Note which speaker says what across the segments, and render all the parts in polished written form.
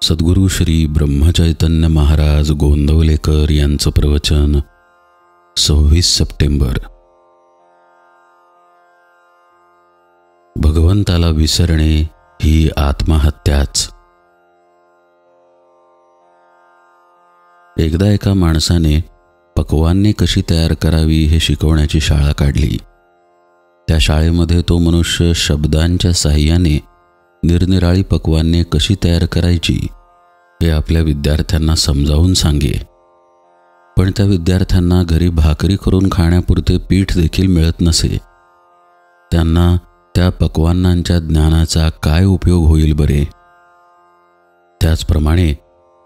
Speaker 1: सद्गुरू श्री ब्रह्मचैतन्य महाराज गोंदवलेकर यांचं प्रवचन 26 सप्टेंबर. भगवंताला विसरणे ही आत्महत्याच. एकदा एका माणसाने पक्वान्ने कशी तयार करावी हे शिकवण्याची शाळा काढली. त्या शाळेमध्ये तो मनुष्य शब्दांच्या साहाय्याने निरनिराळी पक्वान्ने कशी तयार करायची हे आपल्या विद्यार्थ्यांना समजावून सांगे. पण त्या विद्यार्थ्यांना घरी भाकरी करून खाण्यापुरते पीठ देखील मिळत नसे. त्यांना त्या पक्वान्नांच्या ज्ञानाचा काय उपयोग होईल बरे? त्याचप्रमाणे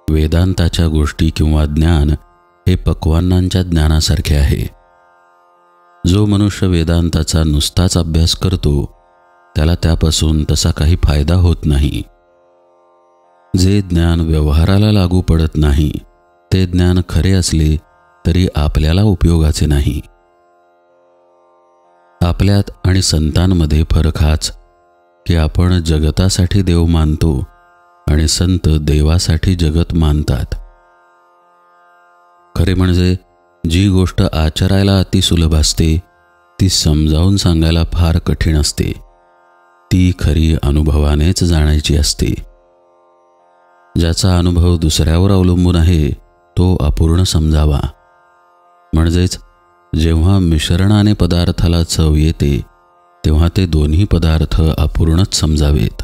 Speaker 1: वेदांताच्या गोष्टी किंवा ज्ञान हे पक्वान्नांच्या ज्ञानासारखे आहे. जो मनुष्य वेदांताचा नुसताच अभ्यास करतो त्याला त्यापासून तसा काही फायदा होत नाही. जे ज्ञान व्यवहाराला लागू पडत नाही ते ज्ञान खरे असले तरी आपल्याला उपयोगाचे नाही. आपल्यात आणि संतांमध्ये फरक हाच की आपण जगतासाठी देव मानतो आणि संत देवासाठी जगत मानतात. खरे म्हणजे जी गोष्ट आचरायला अतिसुलभ असते ती समजावून सांगायला फार कठीण असते. ती खरी अनुभवानेच जाणायची असते. ज्याचा अनुभव दुसऱ्यावर अवलंबून आहे तो अपूर्ण समजावा. म्हणजेच जेव्हा मिश्रणाने पदार्थाला चव येते तेव्हा ते दोन्ही पदार्थ अपूर्णच समजावेत.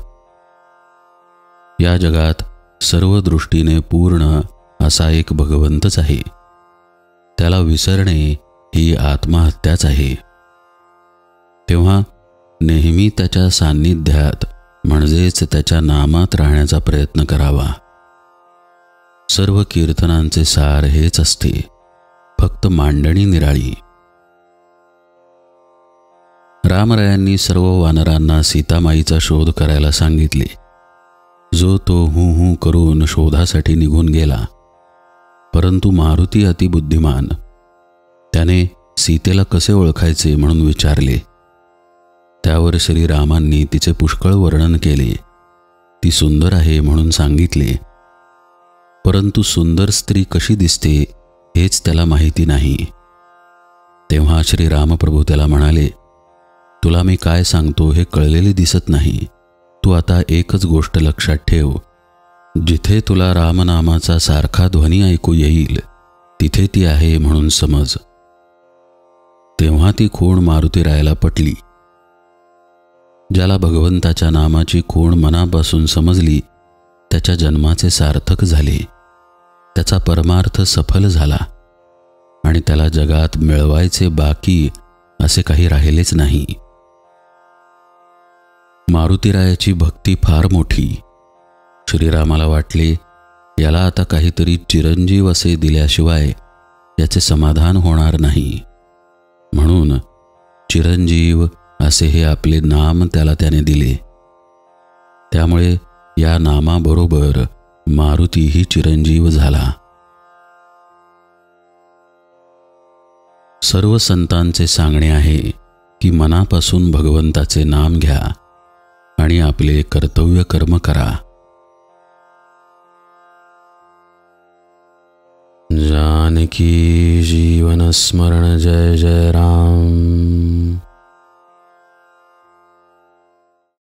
Speaker 1: या जगात सर्व दृष्टीने पूर्ण असा एक भगवंतच आहे. त्याला विसरणे ही आत्महत्याच आहे. तेव्हा नेहमी त्याच्या सान्निध्यात म्हणजेच त्याच्या नामात राहण्याचा प्रयत्न करावा. सर्व कीर्तनांचे सार हेच असते, फक्त मांडणी निराळी. रामरायांनी सर्व वानरांना सीतामाईचा शोध करायला सांगितले. जो तो हू हू करून शोधासाठी निघून गेला. परंतु मारुती अतिबुद्धिमान. त्याने सीतेला कसे ओळखायचे म्हणून विचारले. त्यावर श्रीरामांनी तिचे पुष्कळ वर्णन केले. ती सुंदर आहे म्हणून सांगितले. परंतु सुंदर स्त्री कशी दिसते हेच त्याला माहिती नाही. तेव्हा श्रीरामप्रभू त्याला म्हणाले, तुला मी काय सांगतो हे कळलेले दिसत नाही. तू आता एकच गोष्ट लक्षात ठेव. जिथे तुला रामनामाचा सारखा ध्वनी ऐकू येईल तिथे ती आहे म्हणून समज. तेव्हा ती खूण मारुतीरायाला पटली. ज्याला भगवंताच्या नामाची खूण मनापासून समजली त्याच्या जन्माचे सार्थक झाले. त्याचा परमार्थ सफल झाला आणि त्याला जगात मिळवायचे बाकी असे काही राहिलेच नाही. मारुतीरायाची भक्ती फार मोठी. श्रीरामाला वाटले याला आता काहीतरी चिरंजीव असे दिल्याशिवाय याचे समाधान होणार नाही. म्हणून चिरंजीव असे हे आपले नाम त्याने दिले. त्यामुळे या नामाबरोबर मारुतीही चिरंजीव झाला. सर्व संतांचे सांगणे आहे की मनापासून भगवंताचे नाम घ्या आणि आपले कर्तव्य कर्म करा. जानकी जीवन स्मरण जय जय राम.